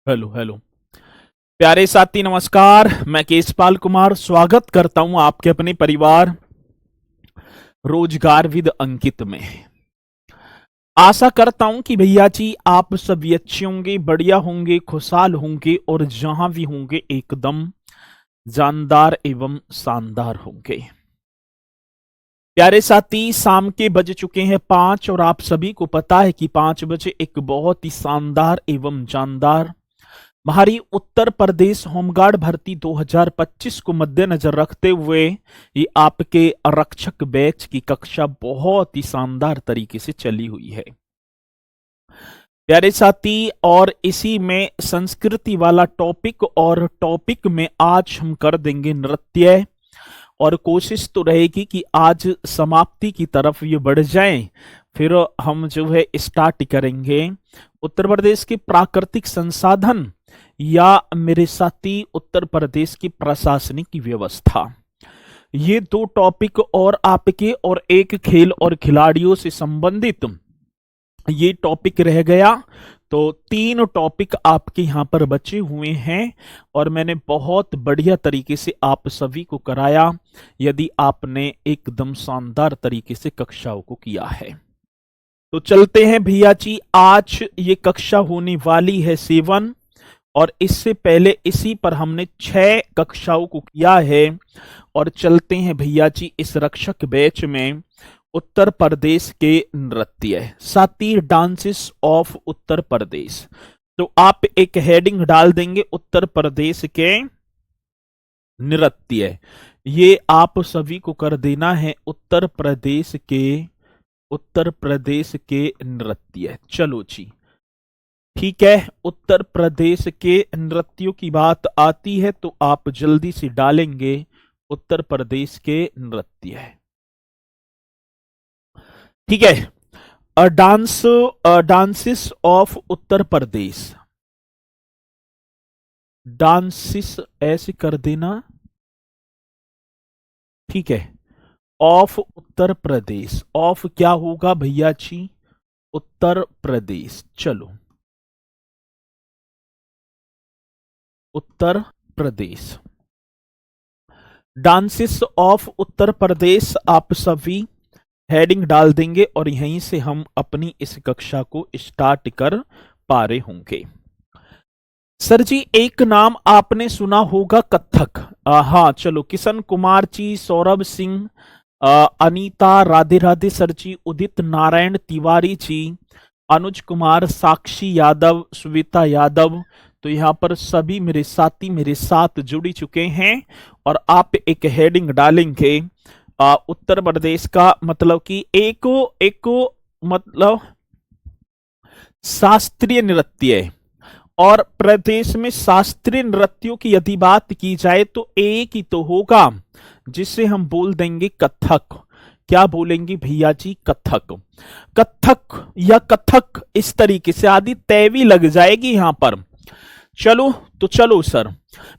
Hello hello. प्यारे साथी नमस्कार। मैं केशपाल कुमार स्वागत करता हूं आपके अपने परिवार रोजगार विद अंकित में। आशा करता हूं कि भैया जी आप सभी अच्छे होंगे, बढ़िया होंगे, खुशहाल होंगे और जहां भी होंगे एकदम जानदार एवं शानदार होंगे। प्यारे साथी शाम के बज चुके हैं 5 और आप सभी को पता है कि 5 बजे एक बहुत ही शानदार एवं जानदार हमारी उत्तर प्रदेश होमगार्ड भर्ती 2025 को मद्देनजर रखते हुए ये आपके आरक्षक बैच की कक्षा बहुत ही शानदार तरीके से चली हुई है प्यारे साथी। और इसी में संस्कृति वाला टॉपिक और टॉपिक में आज हम कर देंगे नृत्य और कोशिश तो रहेगी कि आज समाप्ति की तरफ ये बढ़ जाए। फिर हम जो है स्टार्ट करेंगे उत्तर प्रदेश के प्राकृतिक संसाधन या मेरे साथी उत्तर प्रदेश की प्रशासनिक व्यवस्था। ये दो टॉपिक और आपके और एक खेल और खिलाड़ियों से संबंधित ये टॉपिक रह गया। तो 3 टॉपिक आपके यहां पर बचे हुए हैं और मैंने बहुत बढ़िया तरीके से आप सभी को कराया यदि आपने एकदम शानदार तरीके से कक्षाओं को किया है। तो चलते हैं भैया जी, आज ये कक्षा होने वाली है 7 और इससे पहले इसी पर हमने 6 कक्षाओं को किया है। और चलते हैं भैया जी इस रक्षक बैच में उत्तर प्रदेश के नृत्य साथी डांसेस ऑफ उत्तर प्रदेश। तो आप एक हेडिंग डाल देंगे उत्तर प्रदेश के नृत्य। ये आप सभी को कर देना है उत्तर प्रदेश के नृत्य। चलो जी ठीक है, उत्तर प्रदेश के नृत्यों की बात आती है तो आप जल्दी से डालेंगे उत्तर प्रदेश के नृत्य। ठीक है, dances of Uttar Pradesh. Dances ऐसे कर देना, ठीक है। ऑफ उत्तर प्रदेश, ऑफ क्या होगा भैया जी? उत्तर प्रदेश। चलो उत्तर प्रदेश, डांसेस ऑफ उत्तर प्रदेश आप सभी हेडिंग डाल देंगे और यहीं से हम अपनी इस कक्षा को स्टार्ट कर पा रहे होंगे। सर जी एक नाम आपने सुना होगा कथक। हाँ चलो, किशन कुमार जी, सौरभ सिंह, अनीता, राधे राधे सर जी, उदित नारायण तिवारी जी, अनुज कुमार, साक्षी यादव, सुविता यादव। तो यहाँ पर सभी मेरे साथी मेरे साथ जुड़ चुके हैं और आप एक हेडिंग डालेंगे उत्तर प्रदेश का मतलब कि एको मतलब शास्त्रीय नृत्य। और प्रदेश में शास्त्रीय नृत्यों की यदि बात की जाए तो एक ही तो होगा जिसे हम बोल देंगे कथक। क्या बोलेंगे भैया जी? कथक। कथक या कथक इस तरीके से आदि तैवी लग जाएगी यहां पर। चलो तो चलो सर,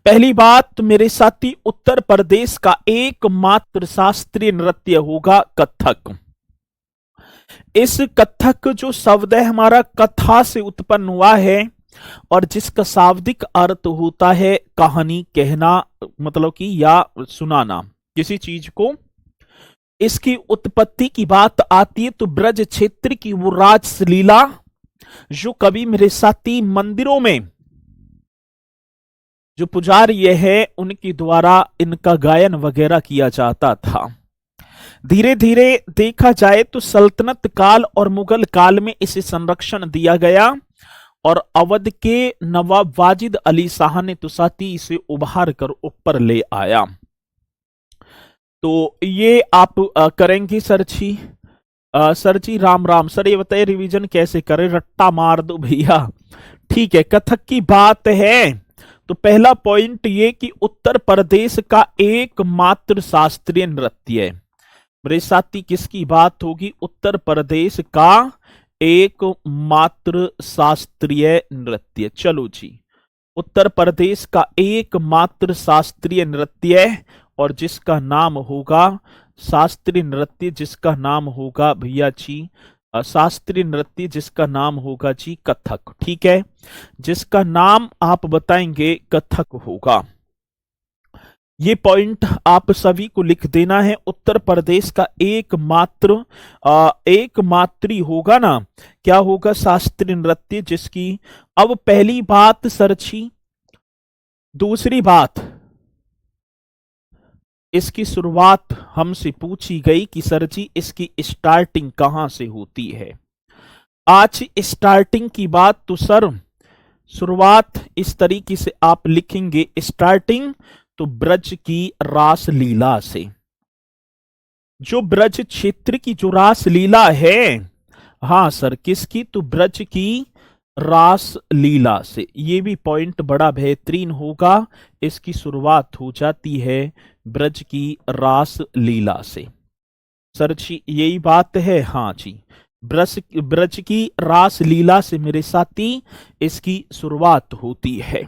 पहली बात मेरे साथी उत्तर प्रदेश का एकमात्र शास्त्रीय नृत्य होगा कथक। इस कथक जो शब्द है हमारा कथा से उत्पन्न हुआ है और जिसका शाब्दिक अर्थ होता है कहानी कहना, मतलब कि या सुनाना किसी चीज को। इसकी उत्पत्ति की बात आती है तो ब्रज क्षेत्र की वो राजलीला जो कभी मेरे साथी मंदिरों में जो पुजारी है उनके द्वारा इनका गायन वगैरह किया जाता था। धीरे धीरे देखा जाए तो सल्तनत काल और मुगल काल में इसे संरक्षण दिया गया और अवध के नवाब वाजिद अली शाह ने तो साथी इसे उभार कर ऊपर ले आया। तो ये आप करेंगे सर जी? सर जी राम राम। सर ये बताइए रिवीजन कैसे करें? रट्टा मार दो भैया। ठीक है, कथक की बात है तो पहला पॉइंट ये कि उत्तर प्रदेश का एकमात्र शास्त्रीय नृत्य है। मेरे साथी किसकी बात होगी? उत्तर प्रदेश का एकमात्र शास्त्रीय नृत्य। चलो जी, उत्तर प्रदेश का एकमात्र शास्त्रीय नृत्य और जिसका नाम होगा शास्त्रीय नृत्य, जिसका नाम होगा भैया जी शास्त्रीय नृत्य जिसका नाम होगा जी कथक। ठीक है, जिसका नाम आप बताएंगे कथक होगा। ये पॉइंट आप सभी को लिख देना है। उत्तर प्रदेश का एकमात्री होगा ना, क्या होगा, शास्त्रीय नृत्य जिसकी। अब पहली बात सरछी, दूसरी बात, इसकी शुरुआत हमसे पूछी गई कि सर जी इसकी स्टार्टिंग कहां से होती है। आज स्टार्टिंग की बात, तो सर शुरुआत इस तरीके से आप लिखेंगे, स्टार्टिंग तो ब्रज की रास लीला से। जो ब्रज क्षेत्र की जो रास लीला है, हाँ सर, किसकी, तो ब्रज की रास लीला से। ये भी पॉइंट बड़ा बेहतरीन होगा। इसकी शुरुआत हो जाती है ब्रज की रास लीला से। सर जी यही बात है, हाँ जी, ब्रज की रास लीला से मेरे साथी इसकी शुरुआत होती है।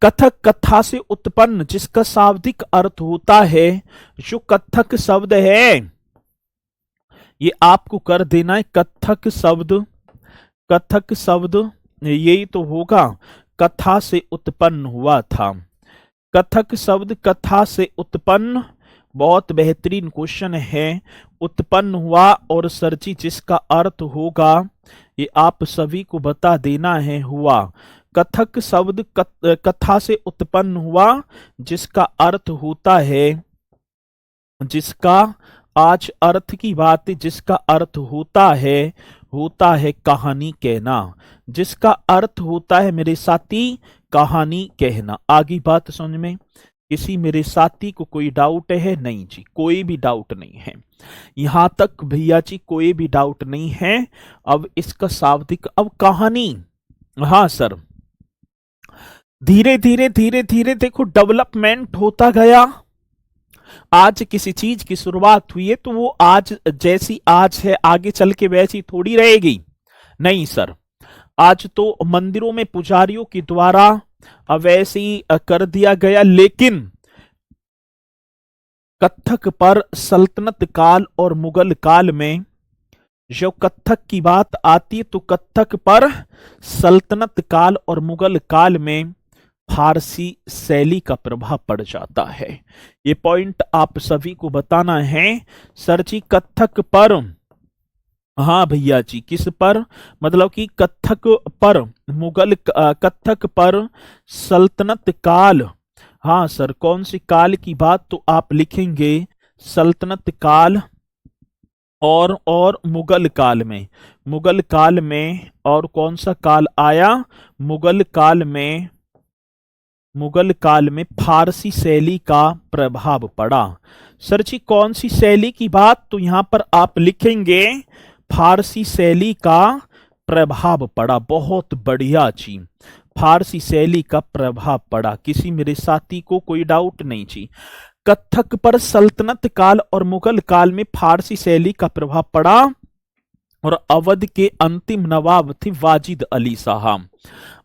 कथक कथा से उत्पन्न, जिसका शाब्दिक अर्थ होता है, जो कथक शब्द है, ये आपको कर देना है। कथक शब्द यही तो होगा, कथा से उत्पन्न हुआ था। कथक शब्द कथा से उत्पन्न, बहुत बेहतरीन क्वेश्चन है। उत्पन्न हुआ, और सर जी जिसका अर्थ होगा ये आप सभी को बता देना है, हुआ। कथक शब्द कथा से उत्पन्न हुआ, जिसका अर्थ होता है, जिसका आज अर्थ की बात, जिसका अर्थ होता है कहानी कहना। जिसका अर्थ होता है मेरे साथी कहानी कहना। आगे बात समझ में, किसी मेरे साथी को कोई डाउट है? नहीं जी, कोई भी डाउट नहीं है यहां तक भैया जी, कोई भी डाउट नहीं है। अब इसका शाब्दिक, अब कहानी, हाँ सर, धीरे धीरे देखो डेवलपमेंट होता गया। आज किसी चीज की शुरुआत हुई है तो वो आज जैसी आज है आगे चल के वैसी थोड़ी रहेगी। नहीं सर, आज तो मंदिरों में पुजारियों के द्वारा वैसे ही कर दिया गया, लेकिन कथक पर सल्तनत काल और मुगल काल में, जो कथक की बात आती है तो कथक पर सल्तनत काल और मुगल काल में फारसी शैली का प्रभाव पड़ जाता है। ये पॉइंट आप सभी को बताना है। सर जी कथक पर, हाँ भैया जी, किस पर, मतलब कि कथक पर मुगल, कथक पर सल्तनत काल, हाँ सर, कौन सी काल की बात, तो आप लिखेंगे सल्तनत काल और मुगल काल में। मुगल काल में और कौन सा काल आया, मुगल काल में फारसी शैली का प्रभाव पड़ा। सर जी कौन सी शैली की बात, तो यहां पर आप लिखेंगे फारसी शैली का प्रभाव पड़ा। बहुत बढ़िया जी, फारसी शैली का प्रभाव पड़ा। किसी मेरे साथी को कोई डाउट नहीं जी। कथक पर सल्तनत काल और मुगल काल में फारसी शैली का प्रभाव पड़ा, और अवध के अंतिम नवाब थे वाजिद अली शाह।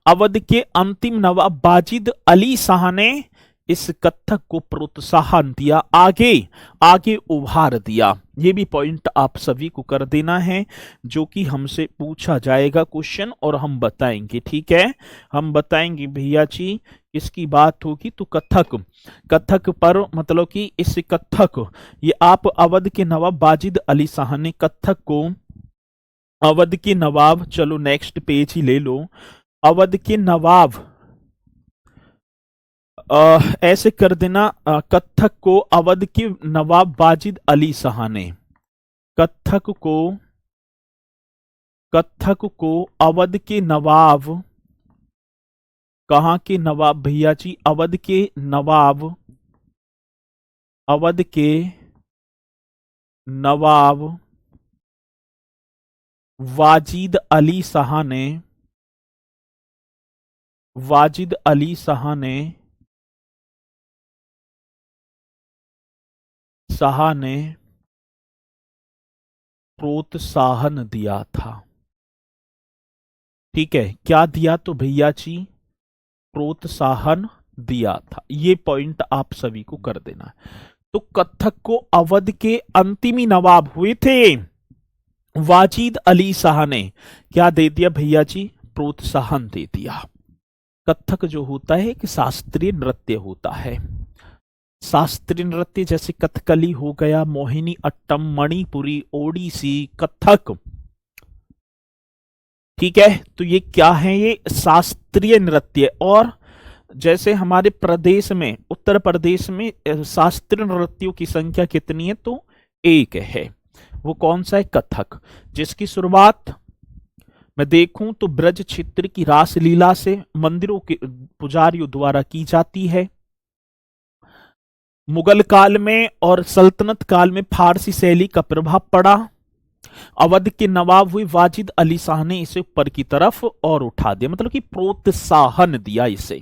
अवध के अंतिम नवाब वाजिद अली शाह ने इस कथक को प्रोत्साहन दिया, आगे उभार दिया। ये भी पॉइंट आप सभी को कर देना है, जो कि हमसे पूछा जाएगा क्वेश्चन, और हम बताएंगे। ठीक है, हम बताएंगे भैया जी, इसकी बात होगी तो कथक पर, मतलब कि इस कथक, ये आप अवध के नवाब वाजिद अली शाह ने कथक को, अवध के नवाब, चलो नेक्स्ट पेज ही ले लो, अवध के नवाब, ऐसे कर देना, कथक को अवध के नवाब वाजिद अली शाह ने, कथक को अवध के नवाब, कहाँ के नवाब भैया जी, अवध के नवाब वाजिद अली शाह ने प्रोत्साहन दिया था। ठीक है, क्या दिया, तो भैया जी प्रोत्साहन दिया था। ये पॉइंट आप सभी को कर देना है। तो कथक को अवध के अंतिमी नवाब हुए थे, वाजिद अली शाह ने क्या दे दिया भैया जी? प्रोत्साहन दे दिया। कथक जो होता है एक शास्त्रीय नृत्य होता है। शास्त्रीय नृत्य जैसे कथकली हो गया, मोहिनी अट्टम, मणिपुरी, ओडिसी, कथक, ठीक है। तो ये क्या है? ये शास्त्रीय नृत्य। और जैसे हमारे प्रदेश में, उत्तर प्रदेश में शास्त्रीय नृत्यों की संख्या कितनी है? तो एक है। वो कौन सा है? कथक, जिसकी शुरुआत मैं देखूं तो ब्रज क्षेत्र की रासलीला से मंदिरों के पुजारियों द्वारा की जाती है। मुगल काल में और सल्तनत काल में फारसी शैली का प्रभाव पड़ा। अवध के नवाब हुए वाजिद अली शाह ने इसे ऊपर की तरफ और उठा दिया, मतलब कि प्रोत्साहन दिया इसे।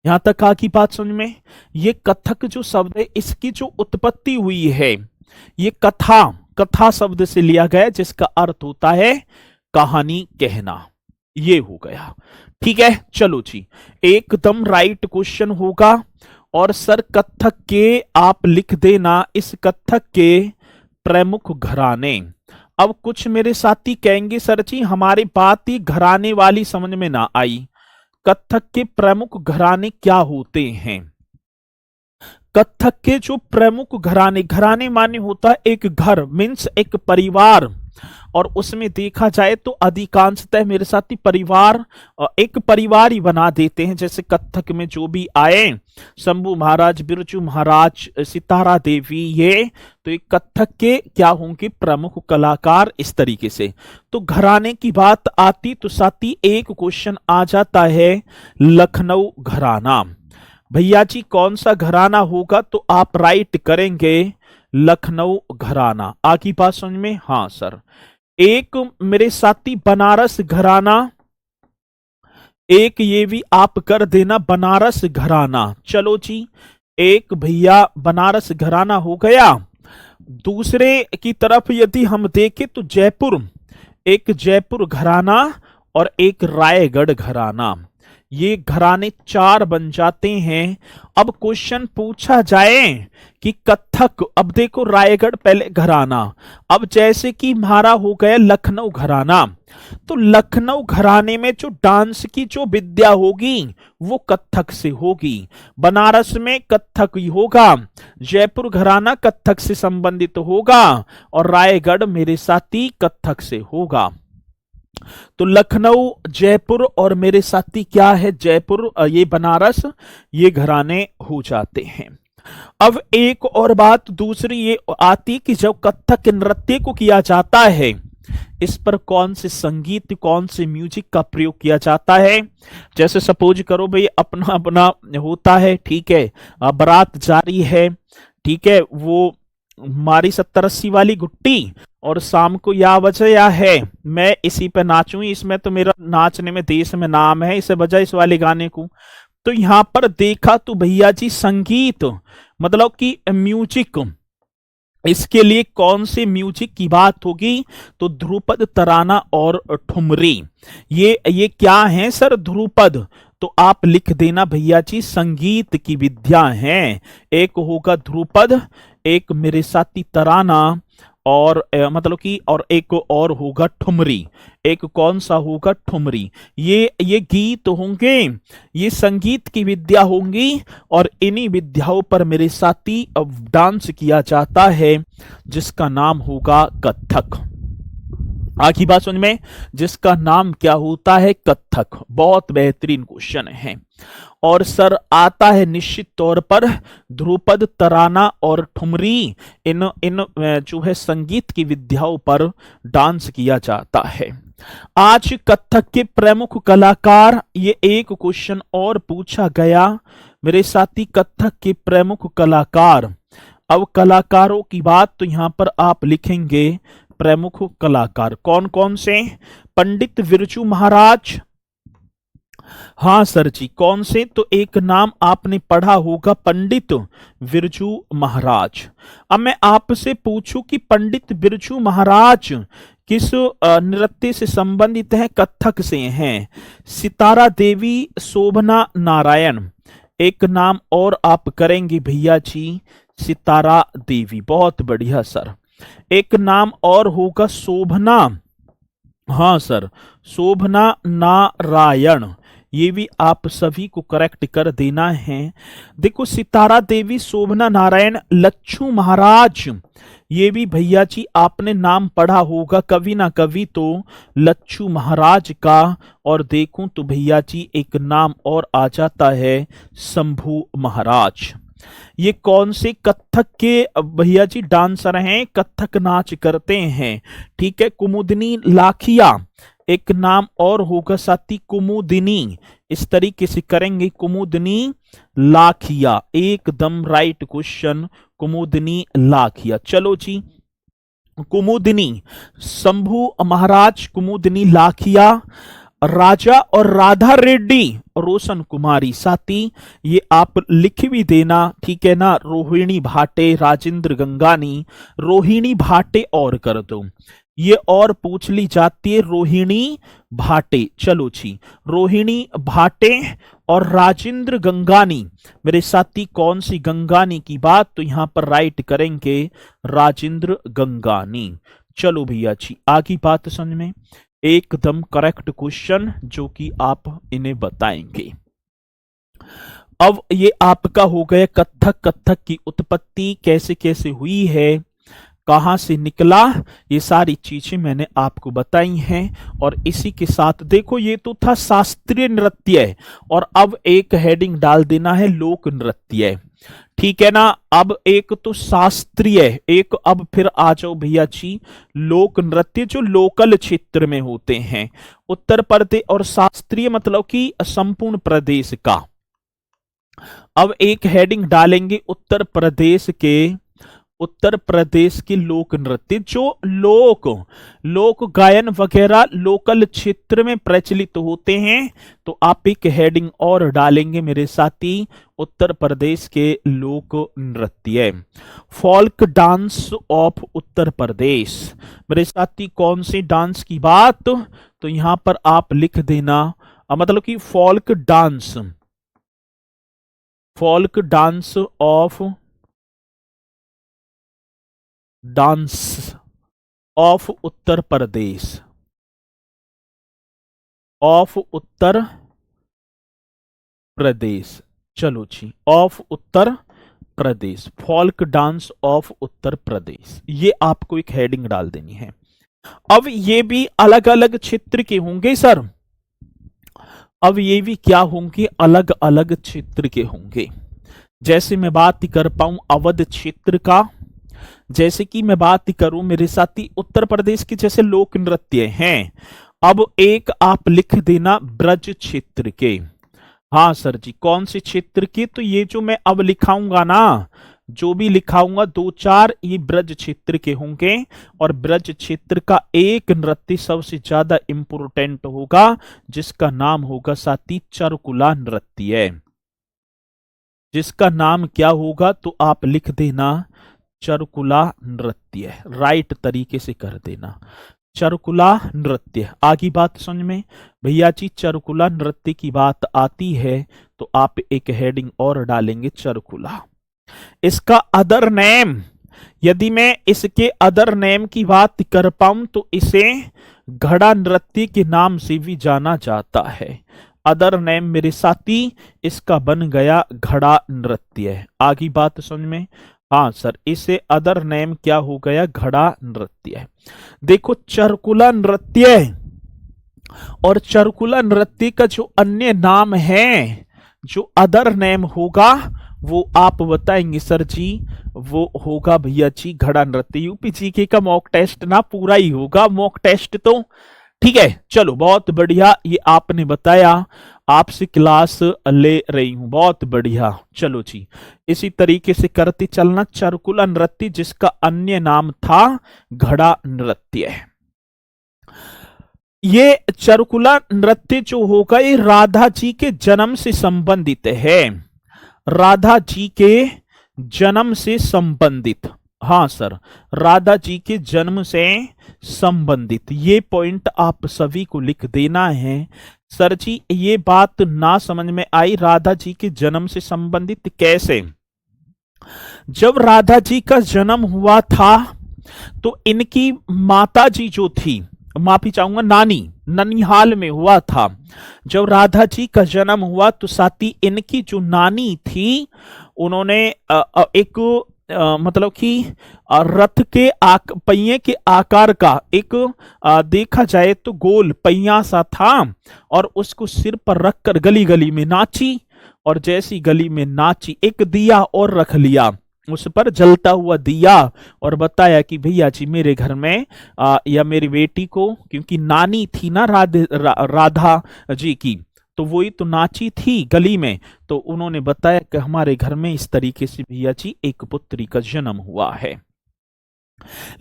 यहां तक आ की बात समझ में? ये कथक जो शब्द है, इसकी जो उत्पत्ति हुई है, ये कथा, कथा शब्द से लिया गया, जिसका अर्थ होता है कहानी कहना। ये हो गया, ठीक है। चलो जी, एकदम राइट क्वेश्चन होगा। और सर कथक के आप लिख देना, इस कथक के प्रमुख घराने। अब कुछ मेरे साथी कहेंगे सर जी हमारी बात ही घराने वाली समझ में ना आई। कथक के प्रमुख घराने क्या होते हैं? कथक के जो प्रमुख घराने, घराने माने होता है एक घर, मीन्स एक परिवार। और उसमें देखा जाए तो अधिकांशतः मेरे साथी परिवार, एक परिवार ही बना देते हैं। जैसे कथक में जो भी आए, शंभू महाराज, बिरजू महाराज, सितारा देवी, ये तो एक कथक के क्या होंगे? प्रमुख कलाकार। इस तरीके से तो घराने की बात आती तो साथी एक क्वेश्चन आ जाता है लखनऊ घराना। भैया जी कौन सा घराना होगा? तो आप राइट करेंगे लखनऊ घराना। आगे बात समझ में? हाँ सर। एक मेरे साथी बनारस घराना, एक ये भी आप कर देना बनारस घराना। चलो जी, एक भैया बनारस घराना हो गया। दूसरे की तरफ यदि हम देखें तो जयपुर, एक जयपुर घराना और एक रायगढ़ घराना। ये घराने चार बन जाते हैं। अब क्वेश्चन पूछा जाए कि कथक, अब देखो रायगढ़ पहले घराना, अब जैसे कि हमारा हो गया लखनऊ घराना, तो लखनऊ घराने में जो डांस की जो विद्या होगी वो कथक से होगी। बनारस में कथक ही होगा, जयपुर घराना कथक से संबंधित होगा और रायगढ़ मेरे साथी कथक से होगा। तो लखनऊ, जयपुर और मेरे साथी क्या है? जयपुर, ये बनारस, ये घराने हो जाते हैं। अब एक और बात दूसरी ये आती कि जब कथक नृत्य को किया जाता है, इस पर कौन से संगीत, कौन से म्यूजिक का प्रयोग किया जाता है? जैसे सपोज करो भाई अपना अपना होता है, ठीक है, बारात जारी है, ठीक है, वो हमारी 70-80 वाली गुट्टी और शाम को या वजह है, मैं इसी पे नाचूं, इसमें तो मेरा नाचने में देश में नाम है, इसे बजा इस वाले गाने को। तो यहां पर देखा तो भैया जी संगीत मतलब कि म्यूजिक, इसके लिए कौन से म्यूजिक की बात होगी? तो ध्रुपद, तराना और ठुमरी। ये क्या है सर? ध्रुपद। तो आप लिख देना भैया जी संगीत की विद्या है। एक होगा ध्रुपद, एक मेरे साथी तराना और मतलब कि और एक और होगा ठुमरी। एक कौन सा होगा? ठुमरी। ये गीत होंगे, ये संगीत की विद्या होंगी और इन्हीं विद्याओं पर मेरे साथी डांस किया जाता है, जिसका नाम होगा कथक। आखिरी बात समझ में? जिसका नाम क्या होता है? कथक। बहुत बेहतरीन क्वेश्चन है। और सर आता है निश्चित तौर पर ध्रुपद, तराना और ठुमरी, इन इन जो है संगीत की विद्याओं पर डांस किया जाता है। आज कथक के प्रमुख कलाकार, ये एक क्वेश्चन और पूछा गया मेरे साथी, कथक के प्रमुख कलाकार। अब कलाकारों की बात तो यहां पर आप लिखेंगे प्रमुख कलाकार कौन कौन से? पंडित बिरजू महाराज। हाँ सर जी, कौन से? तो एक नाम आपने पढ़ा होगा पंडित बिरजू महाराज। अब मैं आपसे पूछूं कि पंडित बिरजू महाराज किस नृत्य से संबंधित हैं? कथक से हैं। सितारा देवी, शोभना नारायण। एक नाम और आप करेंगे भैया जी, सितारा देवी। बहुत बढ़िया सर। एक नाम और होगा शोभना। हाँ सर, शोभना नारायण। ये भी आप सभी को करेक्ट कर देना है। देखो, सितारा देवी, शोभना नारायण, लच्छू महाराज, ये भी भैया जी आपने नाम पढ़ा होगा कभी ना कभी तो, लच्छू महाराज का। और देखूं तो भैया जी एक नाम और आ जाता है, शंभू महाराज। ये कौन से कथक के भैया जी डांसर हैं, कथक नाच करते हैं। ठीक है, कुमुदनी लाखिया, एक नाम और होगा साथी कुमुदिनी। इस तरीके से करेंगे, कुमुदनी लाखिया, एकदम राइट क्वेश्चन, कुमुदनी लाखिया। चलो जी, कुमुदनी, शंभू महाराज, कुमुदनी लाखिया, राजा और राधा रेड्डी, रोशन कुमारी। साथी ये आप लिख भी देना, ठीक है ना। रोहिणी भाटे, राजेंद्र गंगानी, रोहिणी भाटे और कर दो, ये और पूछ ली जाती है, रोहिणी भाटे। चलो जी, रोहिणी भाटे और राजेंद्र गंगानी। मेरे साथी कौन सी गंगानी की बात, तो यहां पर राइट करेंगे राजेंद्र गंगानी। चलो भैया जी, आगे बात समझ में, एकदम करेक्ट क्वेश्चन जो कि आप इन्हें बताएंगे। अब ये आपका हो गया कथक, कथक की उत्पत्ति कैसे कैसे हुई है, कहां से निकला, ये सारी चीजें मैंने आपको बताई हैं। और इसी के साथ देखो, ये तो था शास्त्रीय नृत्य, और अब एक हेडिंग डाल देना है लोक नृत्य। ठीक है ना। अब एक तो शास्त्रीय, एक अब फिर आ जाओ भैया जी लोक नृत्य जो लोकल क्षेत्र में होते हैं, उत्तर प्रदेश, और शास्त्रीय मतलब कि संपूर्ण प्रदेश का। अब एक हेडिंग डालेंगे उत्तर प्रदेश के लोक नृत्य, जो लोक गायन वगैरह लोकल क्षेत्र में प्रचलित होते हैं। तो आप एक हेडिंग और डालेंगे मेरे साथी, उत्तर प्रदेश के लोक नृत्य, फोल्क डांस ऑफ उत्तर प्रदेश। मेरे साथी कौन से डांस की बात, तो यहां पर आप लिख देना, मतलब कि folk dance of Uttar Pradesh. चलो जी, of Uttar Pradesh, folk dance of Uttar Pradesh, ये आपको एक हेडिंग डाल देनी है। अब ये भी अलग अलग क्षेत्र के होंगे सर, अब ये भी क्या होंगे, अलग अलग क्षेत्र के होंगे। जैसे मैं बात कर पाऊं अवध क्षेत्र का, जैसे कि मैं बात करूं मेरे साथी उत्तर प्रदेश के जैसे लोक नृत्य हैं। अब एक आप लिख देना ब्रज क्षेत्र के। हाँ सर जी, कौन से क्षेत्र के, तो ये जो मैं अब लिखाऊंगा ना, जो भी लिखाऊंगा 2-4 ये ब्रज क्षेत्र के होंगे। और ब्रज क्षेत्र का एक नृत्य सबसे ज्यादा इंपोर्टेंट होगा, जिसका नाम होगा साथी चरकुला नृत्य। जिसका नाम क्या होगा, तो आप लिख देना चरकुला नृत्य, राइट तरीके से कर देना, चरकुला नृत्य। आगे बात समझ में भैया जी, चरकुला नृत्य की बात आती है तो आप एक हेडिंग और डालेंगे चरकुला। इसका अदर नेम, यदि मैं इसके अदर नेम की बात कर पाऊं तो इसे घड़ा नृत्य के नाम से भी जाना जाता है। अदर नेम मेरे साथी इसका बन गया घड़ा नृत्य। आगे बात समझ में, हाँ सर, इसे अदर नेम क्या हो गया, घड़ा नृत्य। देखो चरकुला नृत्य और चरकुला नृत्य का जो अन्य नाम है, जो अदर नेम होगा वो आप बताएंगे सर जी, वो होगा भैया जी घड़ा नृत्य। यूपी जीके का मॉक टेस्ट ना पूरा ही होगा मॉक टेस्ट तो, ठीक है। चलो बहुत बढ़िया, ये आपने बताया, आपसे क्लास ले रही हूं, बहुत बढ़िया। चलो जी, इसी तरीके से करते चलना, चरकुला नृत्य जिसका अन्य नाम था घड़ा नृत्य। ये चरकुला नृत्य जो होगा ये राधा जी के जन्म से संबंधित है, राधा जी के जन्म से संबंधित। हाँ सर, राधा जी के जन्म से संबंधित, ये पॉइंट आप सभी को लिख देना है। सर जी ये बात ना समझ में आई, राधा जी के जन्म से संबंधित कैसे, जब राधा जी का जन्म हुआ था तो इनकी माता जी जो थी, माफी चाहूंगा, नानी, ननिहाल में हुआ था। जब राधा जी का जन्म हुआ तो साथी इनकी जो नानी थी उन्होंने एक मतलब कि रथ के पहिए के आकार का एक देखा जाए तो गोल पहिया सा था, और उसको सिर पर रखकर गली गली में नाची, और जैसी गली में नाची एक दिया और रख लिया, उस पर जलता हुआ दिया, और बताया कि भैया जी मेरे घर में या मेरी बेटी को, क्योंकि नानी थी ना राधा जी की, तो वही तो नाची थी गली में, तो उन्होंने बताया कि हमारे घर में इस तरीके से भैया जी एक पुत्री का जन्म हुआ है।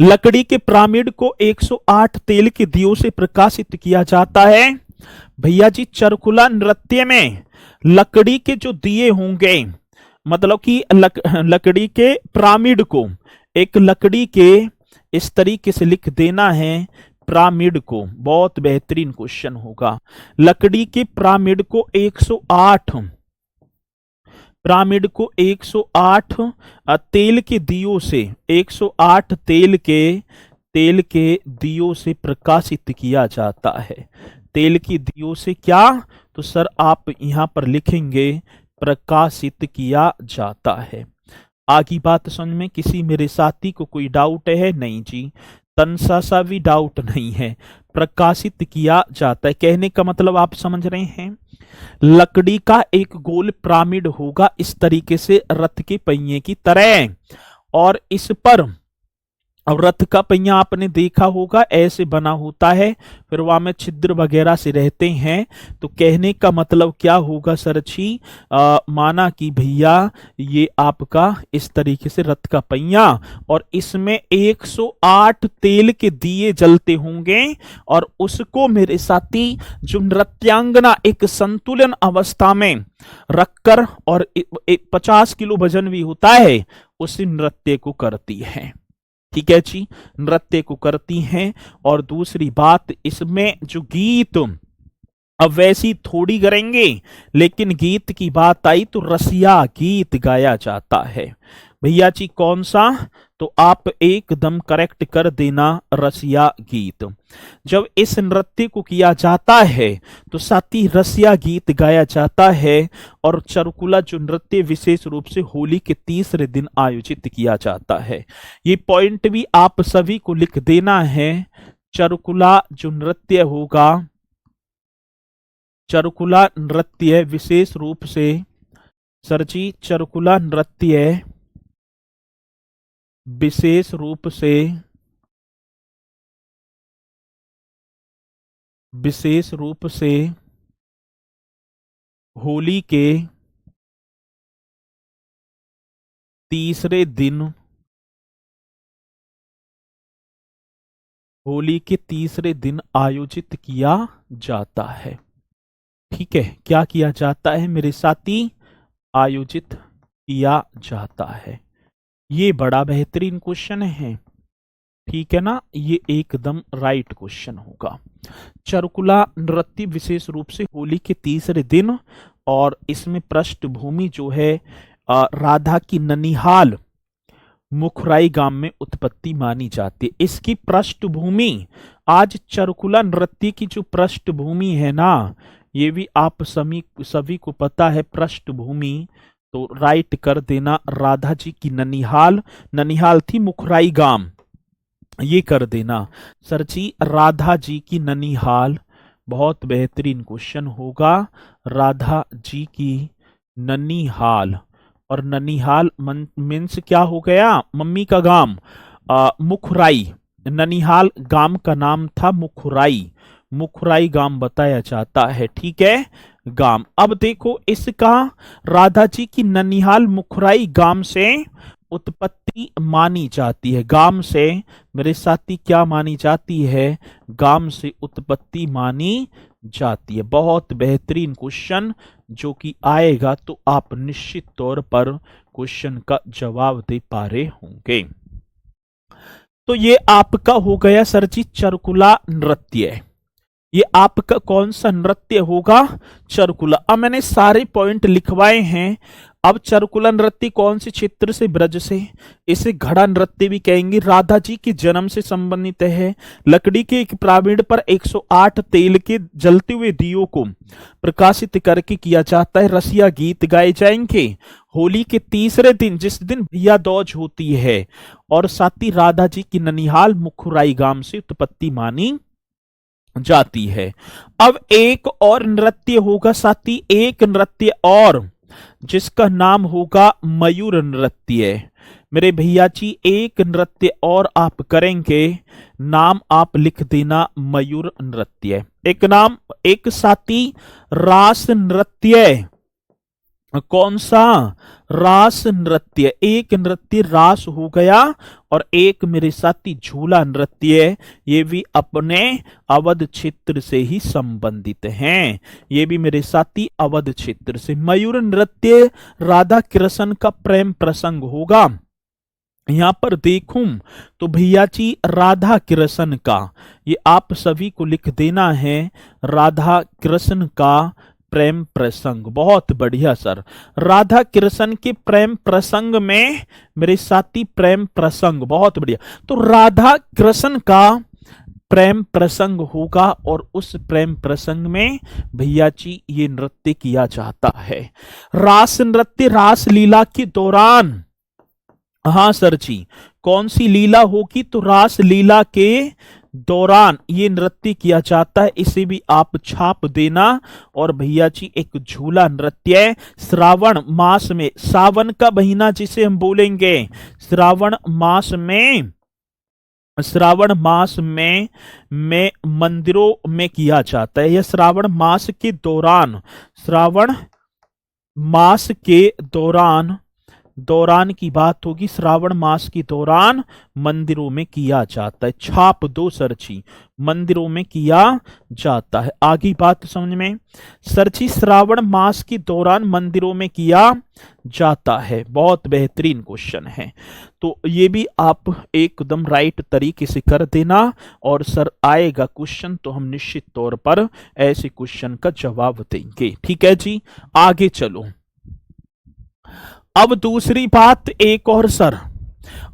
लकड़ी के पिरामिड को 108 तेल के दियों से प्रकाशित किया जाता है। भैया जी चरकुला नृत्य में लकड़ी के जो दिए होंगे, मतलब कि लकड़ी के पिरामिड को, एक लकड़ी के इस तरीके से लिख देना है पिरामिड को, बहुत बेहतरीन क्वेश्चन होगा। लकड़ी के पिरामिड को 108, पिरामिड को 108 तेल के दियों से, 108 तेल के दियों से प्रकाशित किया जाता है। तेल की दियों से क्या, तो सर आप यहां पर लिखेंगे प्रकाशित किया जाता है। आगे बात समझ में किसी मेरे साथी को कोई डाउट है? नहीं जी, तनसा सा भी डाउट नहीं है, प्रकाशित किया जाता है। कहने का मतलब आप समझ रहे हैं, लकड़ी का एक गोल पिरामिड होगा इस तरीके से रथ के पहिए की तरह, और इस पर, अब रथ का पहिया आपने देखा होगा ऐसे बना होता है, फिर वहां में छिद्र वगैरह से रहते हैं, तो कहने का मतलब क्या होगा सर जी, माना कि भैया ये आपका इस तरीके से रथ का पहिया, और इसमें 108 तेल के दिए जलते होंगे, और उसको मेरे साथी जो नृत्यांगना एक संतुलन अवस्था में रखकर, और 50 किलो वजन भी होता है, उसी नृत्य को करती है। ठीक है जी, नृत्य को करती हैं। और दूसरी बात, इसमें जो गीत, अब वैसी थोड़ी करेंगे, लेकिन गीत की बात आई तो रसिया गीत गाया जाता है। भैया जी कौन सा, तो आप एकदम करेक्ट कर देना, रसिया गीत। जब इस नृत्य को किया जाता है तो साथ ही रसिया गीत गाया जाता है। और चरकुला जो नृत्य विशेष रूप से होली के तीसरे दिन आयोजित किया जाता है। ये पॉइंट भी आप सभी को लिख देना है। चरकुला जो नृत्य होगा, चरकुला नृत्य विशेष रूप से, सर जी चरकुला नृत्य विशेष रूप से, विशेष रूप से होली के तीसरे दिन, होली के तीसरे दिन आयोजित किया जाता है। ठीक है, क्या किया जाता है मेरे साथी, आयोजित किया जाता है। ये बड़ा बेहतरीन क्वेश्चन है, ठीक है ना, ये एकदम राइट क्वेश्चन होगा। चरकुला नृत्य विशेष रूप से होली के तीसरे दिन, और इसमें पृष्ठभूमि जो है राधा की ननिहाल मुखराई गांव में उत्पत्ति मानी जाती है। इसकी पृष्ठभूमि, आज चरकुला नृत्य की जो पृष्ठभूमि है ना, ये भी आप सभी को पता है पृष्ठभूमि, तो राइट कर देना, राधा जी की ननिहाल, ननिहाल थी मुखराई गांव, ये कर देना सर जी, राधा जी की ननिहाल। बहुत बेहतरीन क्वेश्चन होगा, राधा जी की ननिहाल। और ननिहाल मीन्स क्या हो गया, मम्मी का गांव, मुखराई, ननिहाल गांव का नाम था मुखराई, मुखराई गांव बताया जाता है। ठीक है, गांव। अब देखो इसका, राधा जी की ननिहाल मुखराई गांव से उत्पत्ति मानी जाती है। गांव से मेरे साथी क्या मानी जाती है, गांव से उत्पत्ति मानी जाती है। बहुत बेहतरीन क्वेश्चन जो कि आएगा तो आप निश्चित तौर पर क्वेश्चन का जवाब दे पा रहे होंगे। तो ये आपका हो गया सर जी चरकुला नृत्य। ये आपका कौन सा नृत्य होगा, चरकुला। अब मैंने सारे पॉइंट लिखवाए हैं, अब चरकुला नृत्य कौन से क्षेत्र से, ब्रज से, इसे घड़ा नृत्य भी कहेंगे। राधा जी के जन्म से संबंधित है। लकड़ी के एक पिरामिड पर 108 तेल के जलते हुए दियों को प्रकाशित करके किया जाता है। रसिया गीत गाए जाएंगे होली के तीसरे दिन, जिस दिन भैया दूज होती है, और साथ ही राधा जी की ननिहाल मुखुराई गांव से उत्पत्ति मानी जाती है। अब एक और नृत्य होगा साथी, एक नृत्य और, जिसका नाम होगा मयूर नृत्य। मेरे भैया जी एक नृत्य और आप करेंगे, नाम आप लिख देना मयूर नृत्य। एक नाम, एक साथी रास नृत्य। कौन सा, रास नृत्य। एक नृत्य रास हो गया और एक मेरे साथी झूला नृत्य, ये भी अपने अवध क्षेत्र से ही संबंधित हैं। ये भी मेरे साथी अवध क्षेत्र से। मयूर नृत्य राधा कृष्ण का प्रेम प्रसंग होगा। यहां पर देखूं तो भैया जी राधा कृष्ण का, ये आप सभी को लिख देना है, राधा कृष्ण का प्रेम प्रसंग। बहुत बढ़िया सर, राधा कृष्ण के प्रेम प्रसंग में मेरे साथी प्रेम प्रसंग, बहुत बढ़िया। तो राधा कृष्ण का प्रेम प्रसंग होगा और उस प्रेम प्रसंग में भैया जी ये नृत्य किया जाता है। रास नृत्य रास लीला के दौरान, हाँ सर जी, कौन सी लीला होगी, तो रास लीला के दौरान ये नृत्य किया जाता है। इसे भी आप छाप देना। और भैया जी एक झूला नृत्य श्रावण मास में, सावन का महीना जिसे हम बोलेंगे, श्रावण मास में, श्रावण मास में मंदिरों में किया जाता है। यह श्रावण मास के दौरान, श्रावण मास के दौरान की बात होगी, श्रावण मास के दौरान मंदिरों में किया जाता है। छाप दो सरची, मंदिरों में किया जाता है। आगे बात समझ में सरची, श्रावण मास के दौरान मंदिरों में किया जाता है। बहुत बेहतरीन क्वेश्चन है, तो ये भी आप एकदम राइट तरीके से कर देना। और सर आएगा क्वेश्चन तो हम निश्चित तौर पर ऐसे क्वेश्चन का जवाब देंगे। ठीक है जी, आगे चलो। अब दूसरी बात एक और सर,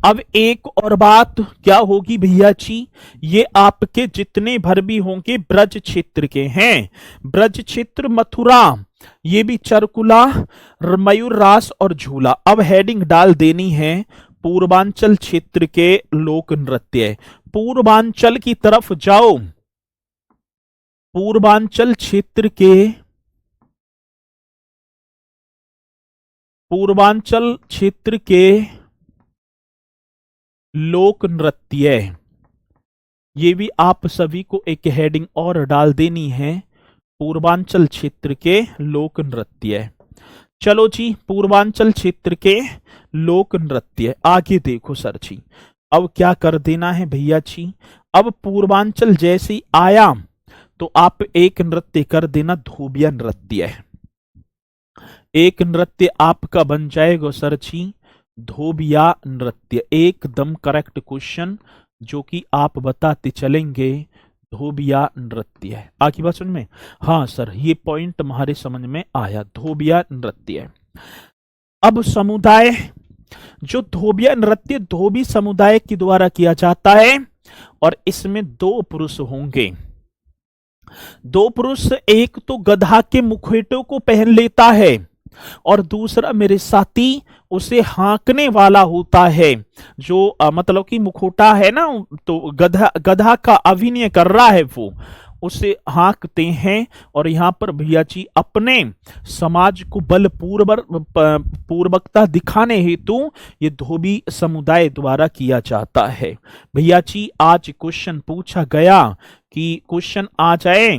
अब एक और बात क्या होगी भैया जी, ये आपके जितने भर भी होंगे ब्रज क्षेत्र के हैं, ब्रज क्षेत्र मथुरा, ये भी चरकुला, मयूर रास और झूला। अब हेडिंग डाल देनी है पूर्वांचल क्षेत्र के लोक नृत्य। पूर्वांचल की तरफ जाओ, पूर्वांचल क्षेत्र के, पूर्वांचल क्षेत्र के लोक नृत्य, ये भी आप सभी को एक हेडिंग और डाल देनी है, पूर्वांचल क्षेत्र के लोक नृत्य। चलो जी, पूर्वांचल क्षेत्र के लोक नृत्य। आगे देखो सर जी, अब क्या कर देना है भैया जी, अब पूर्वांचल जैसे आया तो आप एक नृत्य कर देना धोबिया नृत्य। एक नृत्य आपका बन जाएगा सर जी धोबिया नृत्य। एकदम करेक्ट क्वेश्चन जो कि आप बताते चलेंगे, धोबिया नृत्य है। आगे बात समझ में, हाँ सर ये पॉइंट हमारे समझ में आया, धोबिया नृत्य। अब समुदाय, जो धोबिया नृत्य धोबी समुदाय के द्वारा किया जाता है और इसमें दो पुरुष होंगे। दो पुरुष, एक तो गधा के मुखौटे को पहन लेता है और दूसरा मेरे साथी उसे हाँकने वाला होता है। जो मतलब कि मुखौटा है ना, तो गधा का अभिनय कर रहा है, वो उसे हाँकते हैं। और यहाँ पर भैया जी अपने समाज को पूर्वकता दिखाने हेतु ये धोबी समुदाय द्वारा किया जाता है। भैया जी आज क्वेश्चन पूछा गया कि क्वेश्चन आ जाए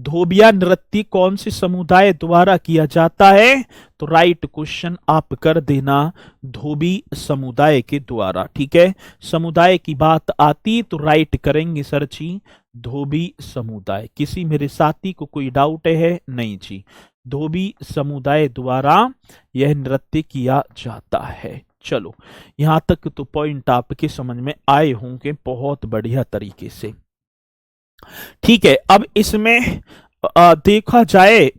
धोबिया नृत्य कौन से समुदाय द्वारा किया जाता है, तो राइट क्वेश्चन आप कर देना धोबी समुदाय के द्वारा। ठीक है, समुदाय की बात आती तो राइट करेंगे सर जी धोबी समुदाय। किसी मेरे साथी को कोई डाउट है? नहीं जी, धोबी समुदाय द्वारा यह नृत्य किया जाता है। चलो यहां तक तो पॉइंट आपके समझ में आए होंगे बहुत बढ़िया तरीके से। ठीक है, अब इसमें देखा जाए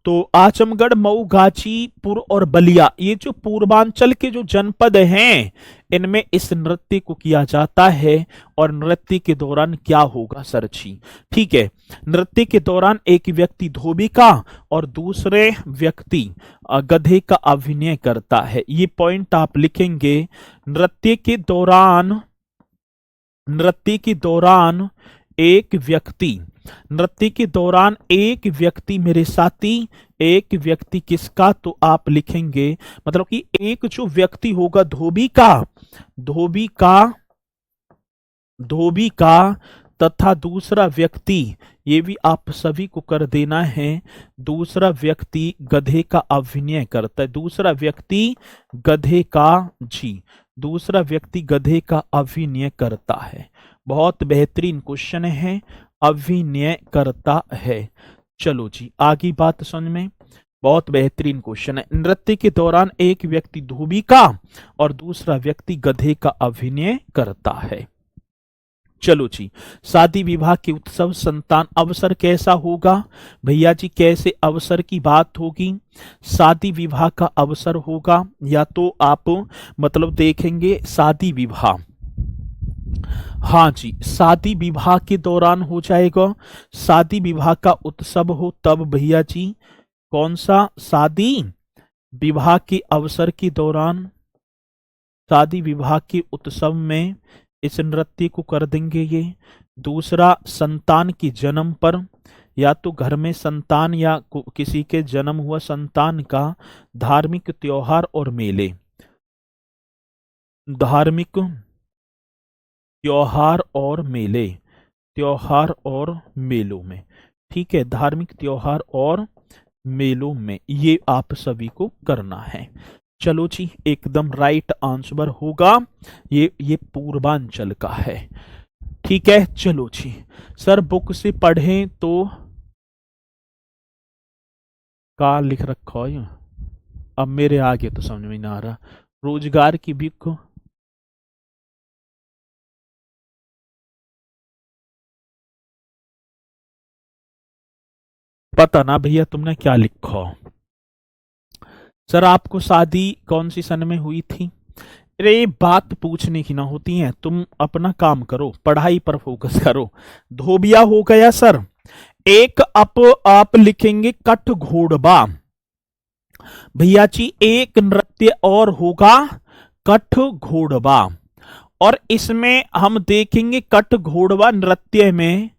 तो आजमगढ़, मऊ, गाजीपुर और बलिया, ये जो पूर्वांचल के जो जनपद हैं, इनमें इस नृत्य को किया जाता है। और नृत्य के दौरान क्या होगा सर जी? ठीक है, नृत्य के दौरान एक व्यक्ति धोबी का और दूसरे व्यक्ति गधे का अभिनय करता है। ये पॉइंट आप लिखेंगे। नृत्य के दौरान, नृत्य के दौरान एक व्यक्ति, नृत्य के दौरान एक व्यक्ति, मेरे साथी, एक व्यक्ति किसका? तो आप लिखेंगे मतलब कि एक जो व्यक्ति होगा धोबी का, धोबी का, धोबी का, तथा दूसरा व्यक्ति, ये भी आप सभी को कर देना है, दूसरा व्यक्ति गधे का अभिनय करता है। दूसरा व्यक्ति गधे का, जी, दूसरा व्यक्ति गधे का अभिनय करता है। बहुत बेहतरीन क्वेश्चन है, अभिनय करता है। चलो जी, आगे बात समझ में, बहुत बेहतरीन क्वेश्चन है। नृत्य के दौरान एक व्यक्ति धोबी का और दूसरा व्यक्ति गधे का अभिनय करता है। चलो जी, शादी विवाह के उत्सव संतान अवसर कैसा होगा? भैया जी कैसे अवसर की बात होगी? शादी विवाह का अवसर होगा, या तो आप मतलब देखेंगे शादी विवाह, हाँ जी, शादी विवाह के दौरान हो जाएगा। शादी विवाह का उत्सव हो तब भैया जी कौन सा? शादी विवाह के अवसर के दौरान, शादी विवाह के उत्सव में इस नृत्य को कर देंगे ये। दूसरा संतान के जन्म पर, या तो घर में संतान या किसी के जन्म हुआ संतान का धार्मिक त्योहार और मेले, धार्मिक त्योहार और मेले, त्योहार और मेलों में, ठीक है, धार्मिक त्योहार और मेलों में, ये आप सभी को करना है। चलो जी, एकदम राइट आंसर होगा ये पूर्वांचल का है। ठीक है, चलो जी, सर बुक से पढ़ें तो का लिख रखा है, अब मेरे आगे तो समझ में नहीं आ रहा। रोजगार की बुक, पता ना भैया तुमने क्या लिखा। सर आपको शादी कौन सी सन में हुई थी? अरे बात पूछने की ना होती है, तुम अपना काम करो, पढ़ाई पर फोकस करो। धोबिया हो गया सर। एक आप लिखेंगे कठ घोड़बा। भैया जी एक नृत्य और होगा कठ घोड़बा, और इसमें हम देखेंगे कठ घोड़बा नृत्य में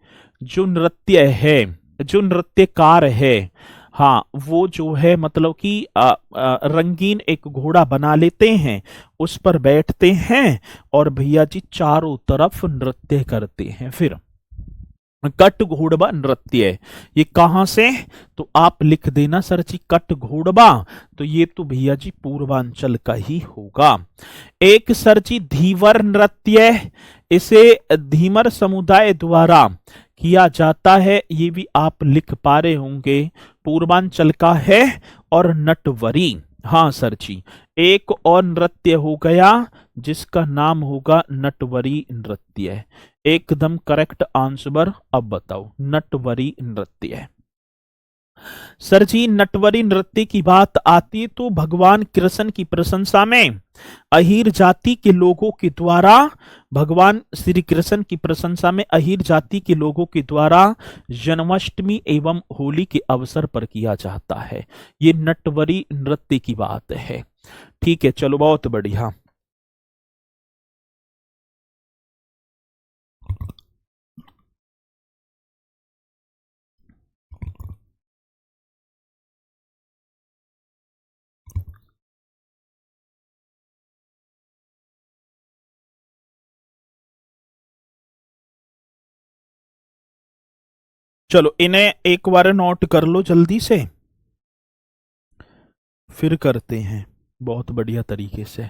जो नृत्य है, जो नृत्यकार है, हाँ वो जो है मतलब कि रंगीन एक घोड़ा बना लेते हैं, उस पर बैठते हैं और भैया जी चारों तरफ नृत्य करते हैं। फिर कट घोड़बा नृत्य, ये कहां से? तो आप लिख देना सर जी कट घोड़बा, तो ये तो भैया जी पूर्वांचल का ही होगा। एक सर जी धीवर नृत्य, इसे धीमर समुदाय द्वारा किया जाता है, ये भी आप लिख पा रहे होंगे, पूर्वांचल का है। और नटवरी, हाँ सर जी, एक और नृत्य हो गया जिसका नाम होगा नटवरी नृत्य। एकदम करेक्ट आंसर। अब बताओ नटवरी नृत्य। सर जी नटवरी नृत्य की बात आती है तो भगवान कृष्ण की प्रशंसा में अहीर जाति के लोगों के द्वारा, भगवान श्री कृष्ण की प्रशंसा में अहीर जाति के लोगों के द्वारा जन्माष्टमी एवं होली के अवसर पर किया जाता है। ये नटवरी नृत्य की बात है। ठीक है, चलो बहुत बढ़िया। चलो इन्हें एक बार नोट कर लो जल्दी से, फिर करते हैं बहुत बढ़िया तरीके से।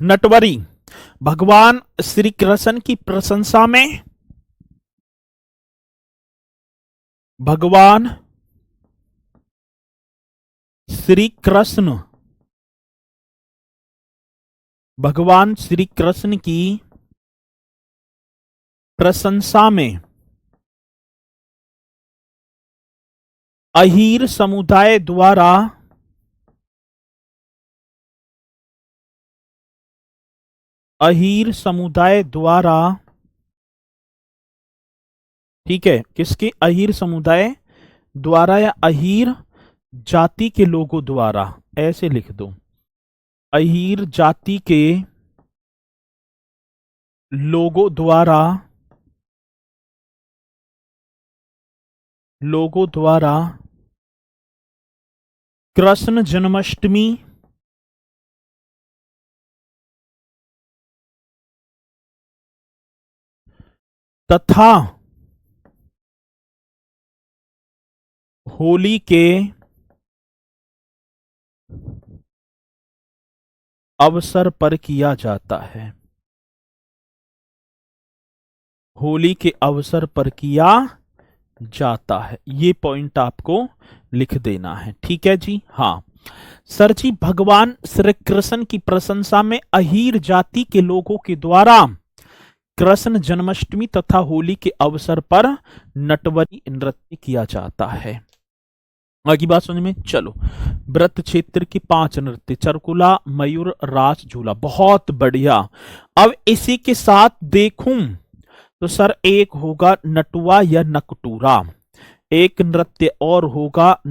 नटवरी भगवान श्री कृष्ण की प्रशंसा में, भगवान श्री कृष्ण, भगवान श्री कृष्ण की प्रशंसा में अहीर समुदाय द्वारा अहीर समुदाय द्वारा, ठीक है, किसके? अहीर समुदाय द्वारा या अहीर जाति के लोगों द्वारा, ऐसे लिख दो। अहीर जाति के लोगों द्वारा कृष्ण जन्माष्टमी तथा होली के अवसर पर किया जाता है। होली के अवसर पर किया जाता है, ये पॉइंट आपको लिख देना है। ठीक है जी। हाँ सर जी, भगवान श्री कृष्ण की प्रशंसा में अहीर जाति के लोगों के द्वारा कृष्ण जन्माष्टमी तथा होली के अवसर पर नटवरी नृत्य किया जाता है। आगे बात समझ में, चलो। व्रत क्षेत्र की 5 नृत्य, चरकुला, मयूर, रास, झूला, बहुत बढ़िया। अब इसी के साथ देखूं तो सर एक होगा नटुआ या नकटूरा, एक नृत्य और होगा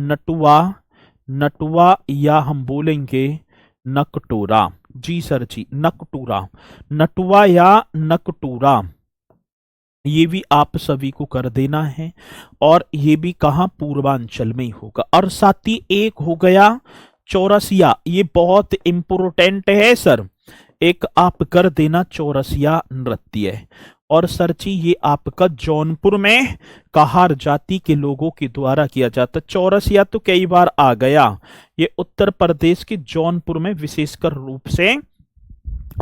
नटुआ या हम बोलेंगे नकटोरा। जी सर जी, नकटूरा, नटुआ या नकटूरा, ये भी आप सभी को कर देना है। और ये भी कहां? पूर्वांचल में ही होगा। और साथ ही एक हो गया चौरसिया, ये बहुत इंपोर्टेंट है सर, एक आप कर देना चौरसिया नृत्य। और सर जी ये आपका जौनपुर में कहार जाति के लोगों के द्वारा किया जाता। चौरसिया तो कई बार आ गया, ये उत्तर प्रदेश के जौनपुर में विशेषकर रूप से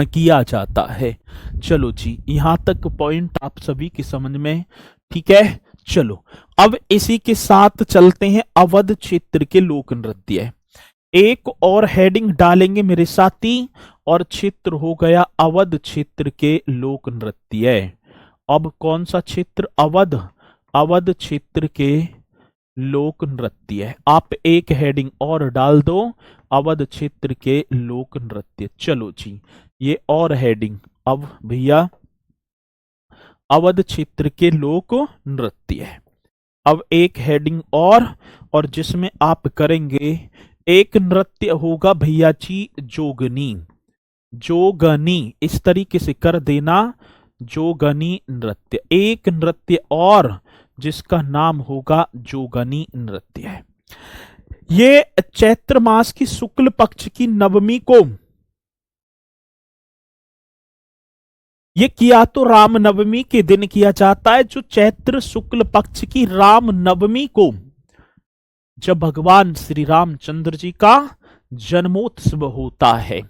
किया जाता है। चलो जी, यहां तक पॉइंट आप सभी की समझ में, ठीक है। चलो अब इसी के साथ चलते हैं अवध क्षेत्र के लोक नृत्य। एक और हेडिंग डालेंगे मेरे साथी, और क्षेत्र हो गया अवध क्षेत्र के लोक नृत्य। अब कौन सा क्षेत्र? अवध क्षेत्र के लोक नृत्य। आप एक हेडिंग और डाल दो, अवध क्षेत्र के लोक नृत्य। चलो जी, ये और हेडिंग, अब भैया अवध क्षेत्र के लोक नृत्य है। अब एक हेडिंग और जिसमें आप करेंगे, एक नृत्य होगा भैया जी जोगनी। इस तरीके से कर देना, जोगनी नृत्य। एक नृत्य और जिसका नाम होगा जोगनी नृत्य है। ये चैत्र मास की शुक्ल पक्ष की नवमी को, ये किया तो राम नवमी के दिन किया जाता है, जो चैत्र शुक्ल पक्ष की राम नवमी को, जब भगवान श्री रामचंद्र जी का जन्मोत्सव होता है,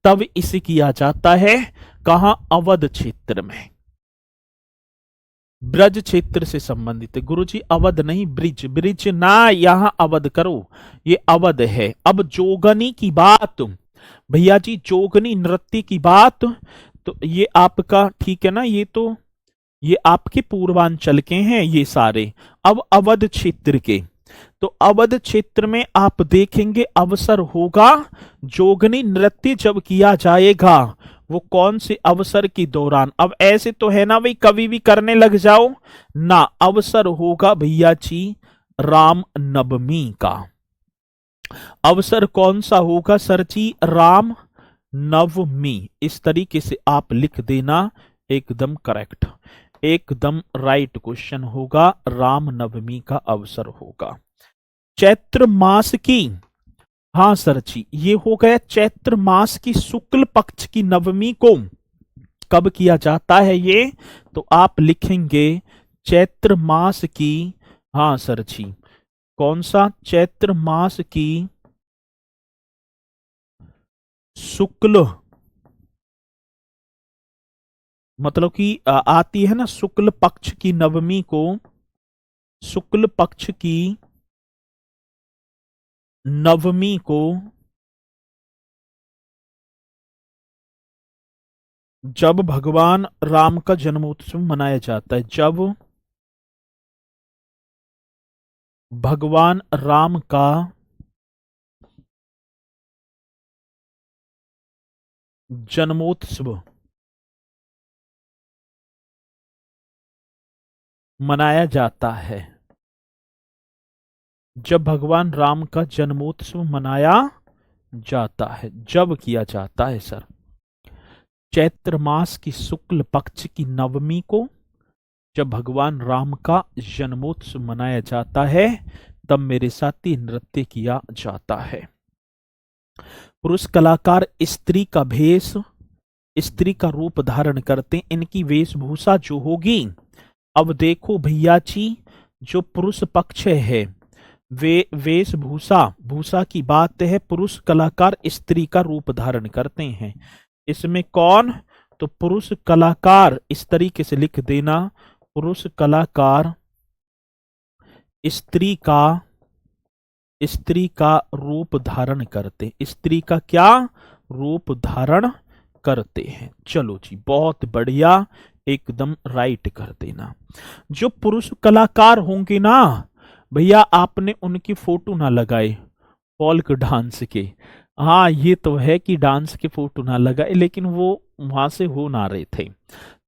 तब इसे किया जाता है। कहां? अवध क्षेत्र में, ब्रज क्षेत्र से संबंधित है। गुरुजी अवध नहीं, ब्रिज ना, यहां अवध करो, ये अवध है। अब जोगनी की बात भैया जी, जोगनी नृत्य की बात, तो ये आपका ठीक है ना, ये आपके पूर्वांचल के हैं ये सारे। अब अवध क्षेत्र के, तो अवध क्षेत्र में आप देखेंगे अवसर होगा, जोगनी नृत्य जब किया जाएगा, वो कौन से अवसर के दौरान? अब ऐसे तो है ना भाई, कभी भी करने लग जाओ ना, अवसर होगा भैया जी राम नवमी का। अवसर कौन सा होगा सर जी? राम नवमी। इस तरीके से आप लिख देना, एकदम करेक्ट, एकदम राइट क्वेश्चन होगा, राम नवमी का अवसर होगा। चैत्र मास की, हाँ सर जी, ये हो गया चैत्र मास की शुक्ल पक्ष की नवमी को कब किया जाता है ये? तो आप लिखेंगे चैत्र मास की, हाँ सर जी, कौन सा? चैत्र मास की शुक्ल, मतलब कि आती है ना शुक्ल पक्ष की नवमी को, शुक्ल पक्ष की नवमी को जब भगवान राम का जन्मोत्सव मनाया जाता है, जब भगवान राम का जन्मोत्सव मनाया जाता है। जब भगवान राम का जन्मोत्सव मनाया जाता है, जब किया जाता है सर, चैत्र मास की शुक्ल पक्ष की नवमी को जब भगवान राम का जन्मोत्सव मनाया जाता है, तब मेरे साथी नृत्य किया जाता है। पुरुष कलाकार स्त्री का भेष, स्त्री का रूप धारण करते, इनकी वेशभूषा जो होगी, अब देखो भैया जी, जो पुरुष पक्ष है वे भूषा की बात है, पुरुष कलाकार स्त्री का रूप धारण करते हैं। इसमें कौन? तो पुरुष कलाकार, इस तरीके से लिख देना, पुरुष कलाकार स्त्री का रूप धारण करते, स्त्री का क्या रूप धारण करते हैं। चलो जी, बहुत बढ़िया, एकदम राइट कर देना। जो पुरुष कलाकार होंगे ना भैया, आपने उनकी फोटो ना लगाए फोल्क डांस के। हाँ, ये तो है कि डांस के फोटो ना लगाए, लेकिन वो वहां से हो ना रहे थे।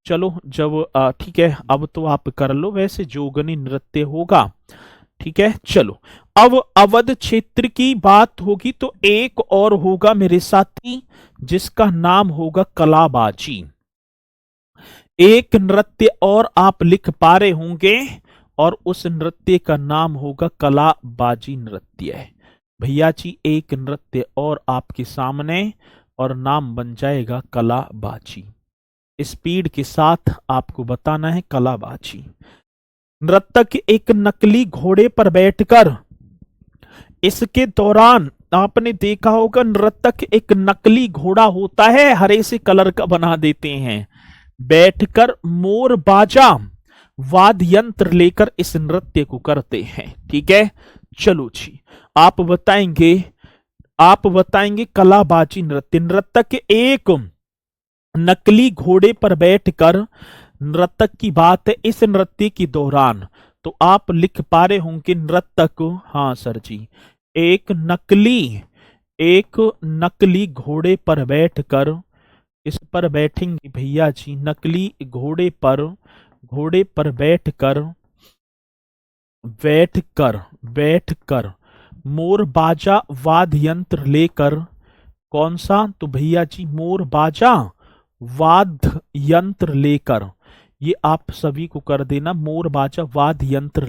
चलो, जब ठीक है, अब तो आप कर लो, वैसे जोगनी नृत्य होगा, ठीक है। चलो, अब अवध क्षेत्र की बात होगी तो एक और होगा मेरे साथी, जिसका नाम होगा कलाबाजी। एक नृत्य और आप लिख पा रहे होंगे, और उस नृत्य का नाम होगा कलाबाजी नृत्य। भैया जी, एक नृत्य और आपके सामने, और नाम बन जाएगा कलाबाजी। स्पीड के साथ आपको बताना है कलाबाजी। नर्तक एक नकली घोड़े पर बैठकर, इसके दौरान आपने देखा होगा, नर्तक एक नकली घोड़ा होता है, हरे से कलर का बना देते हैं, बैठकर मोर बाजा वाद्य यंत्र लेकर इस नृत्य को करते हैं। ठीक है, चलो जी, आप बताएंगे कलाबाजी नृत्य। नर्तक एक नकली घोड़े पर बैठकर, नर्तक की बात है, इस नृत्य के दौरान, तो आप लिख पा रहे होंगे नर्तक, हाँ सर जी, एक नकली घोड़े पर बैठकर, इस पर बैठेंगे भैया जी, नकली घोड़े पर बैठकर मोर बाजा वाद्य यंत्र लेकर, कौन सा? तो भैया जी, मोर बाजा वाद्य यंत्र लेकर, ये आप सभी को कर देना, मोर बाजा वाद्य यंत्र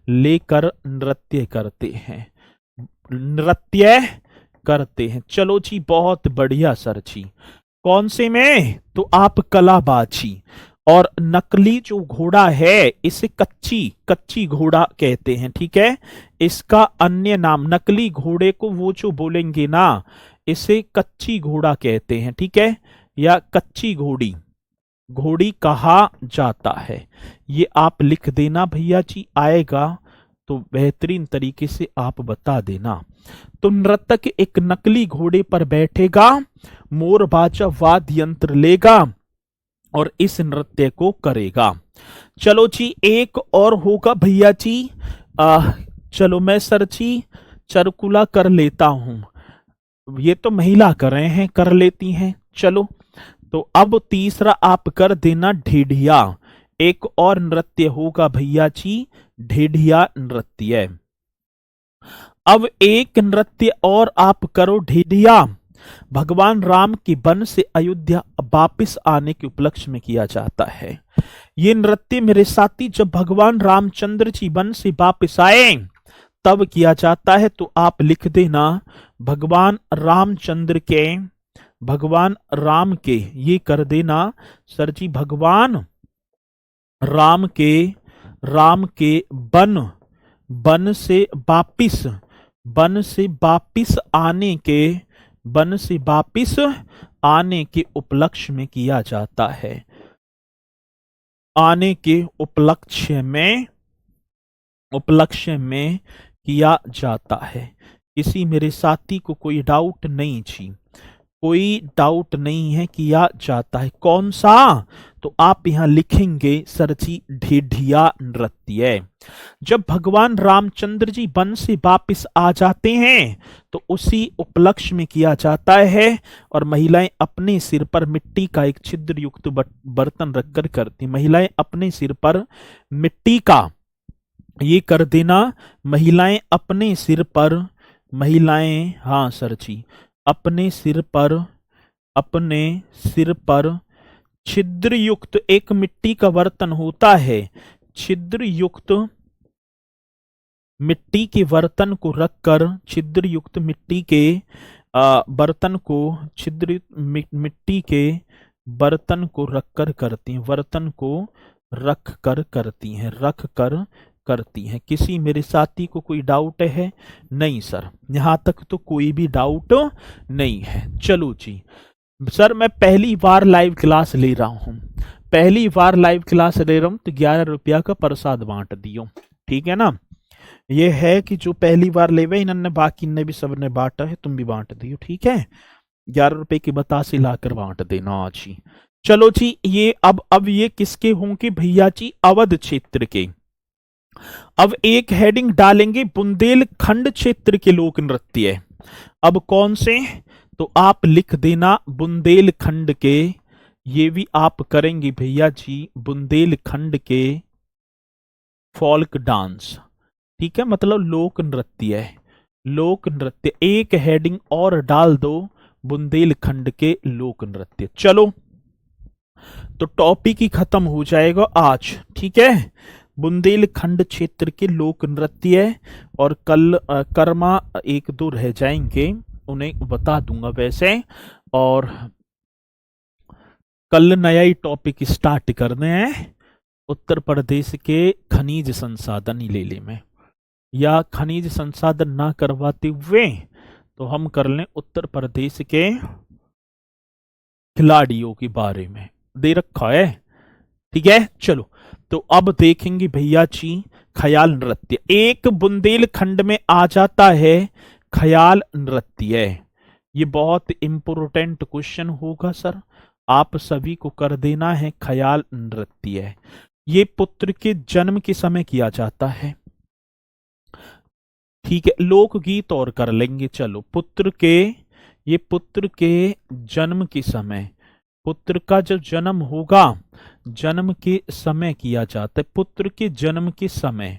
लेकर नृत्य करते हैं। चलो जी, बहुत बढ़िया सर जी। कौन से में? तो आप कलाबाजी। और नकली जो घोड़ा है, इसे कच्ची घोड़ा कहते हैं। ठीक है, इसका अन्य नाम, नकली घोड़े को वो जो बोलेंगे ना, इसे कच्ची घोड़ा कहते हैं। ठीक है, या कच्ची घोड़ी कहा जाता है। ये आप लिख देना भैया जी, आएगा तो बेहतरीन तरीके से आप बता देना। तो नर्तक एक नकली घोड़े पर बैठेगा, मोर बाजा वाद्य यंत्र लेगा और इस नृत्य को करेगा। चलो जी, एक और होगा भैया जी, चलो मैं सर जी चरकुला कर लेता हूं, ये तो महिला कर रहे हैं, कर लेती हैं। चलो, तो अब तीसरा आप कर देना ढेढ़िया। एक और नृत्य होगा भैया जी, ढेढ़िया नृत्य। अब एक नृत्य और आप करो ढेढ़िया, भगवान राम के वन से अयोध्या वापिस आने के उपलक्ष्य में किया जाता है। ये नृत्य मेरे साथी जब भगवान रामचंद्र जी वन से वापिस आए तब किया जाता है। तो आप लिख देना भगवान राम के ये कर देना सर जी, भगवान राम के वन से वापिस आने के उपलक्ष्य में किया जाता है। आने के उपलक्ष्य में किया जाता है। किसी मेरे साथी को कोई डाउट नहीं जी, कोई डाउट नहीं है, किया जाता है। कौन सा? तो आप यहां लिखेंगे सर जी ढेढिया नृत्य। जब भगवान रामचंद्र जी वन से वापस आ जाते हैं तो उसी उपलक्ष्य में किया जाता है, और महिलाएं अपने सिर पर मिट्टी का एक छिद्र युक्त बर्तन रखकर करती। महिलाएं अपने सिर पर मिट्टी का ये कर देना, महिलाएं अपने सिर पर, महिलाएं, हाँ सर जी, अपने सिर पर छिद्र युक्त एक मिट्टी का बर्तन होता है, छिद्र युक्त मिट्टी के बर्तन को रखकर, छिद्र युक्त मिट्टी के बर्तन को, छिद्र मिट्टी के बर्तन को रखकर करती हैं, बर्तन को रख कर करती हैं, रख कर करती हैं। किसी मेरे साथी को कोई डाउट है? नहीं सर, यहां तक तो कोई भी डाउट नहीं है। चलो जी सर, मैं पहली बार लाइव क्लास ले रहा हूं, पहली बार लाइव क्लास ले रहा हूं, तो 11 रुपया का प्रसाद बांट दियो, ठीक है ना। ये है कि जो पहली बार ले वे इन्होंने, बाकी ने भी सबने बांटा है, तुम भी बांट दियो, ठीक है। 11 रुपए की बतासे लाकर बांट देना आज ही। चलो जी, ये अब ये किसके होंगे भैया जी? अवध क्षेत्र के। अब एक हेडिंग डालेंगे बुंदेलखंड क्षेत्र के लोक नृत्य। अब कौन से? तो आप लिख देना बुंदेलखंड के, ये भी आप करेंगे भैया जी, बुंदेलखंड के फोल्क डांस, ठीक है, मतलब लोक नृत्य है, लोक नृत्य। एक हेडिंग और डाल दो, बुंदेलखंड के लोक नृत्य। चलो, तो टॉपिक ही खत्म हो जाएगा आज, ठीक है। बुंदेलखंड क्षेत्र के लोक नृत्य, और कल कर्मा एक दो रह जाएंगे, उन्हें बता दूंगा वैसे, और कल नया ही टॉपिक स्टार्ट करने हैं, उत्तर प्रदेश के खनिज संसाधन ले ले में, या खनिज संसाधन ना करवाते हुए तो हम कर लें उत्तर प्रदेश के खिलाड़ियों के बारे में, दे रखा है, ठीक है। चलो, तो अब देखेंगे भैया जी ख्याल नृत्य। एक बुंदेलखंड में आ जाता है ख्याल नृत्य। ये बहुत इंपोर्टेंट क्वेश्चन होगा सर, आप सभी को कर देना है। ख्याल नृत्य ये पुत्र के जन्म के समय किया जाता है, ठीक है। लोकगीत और कर लेंगे। चलो, पुत्र के जन्म के समय, पुत्र का जब जन्म होगा, जन्म के समय किया जाता है, पुत्र के जन्म के समय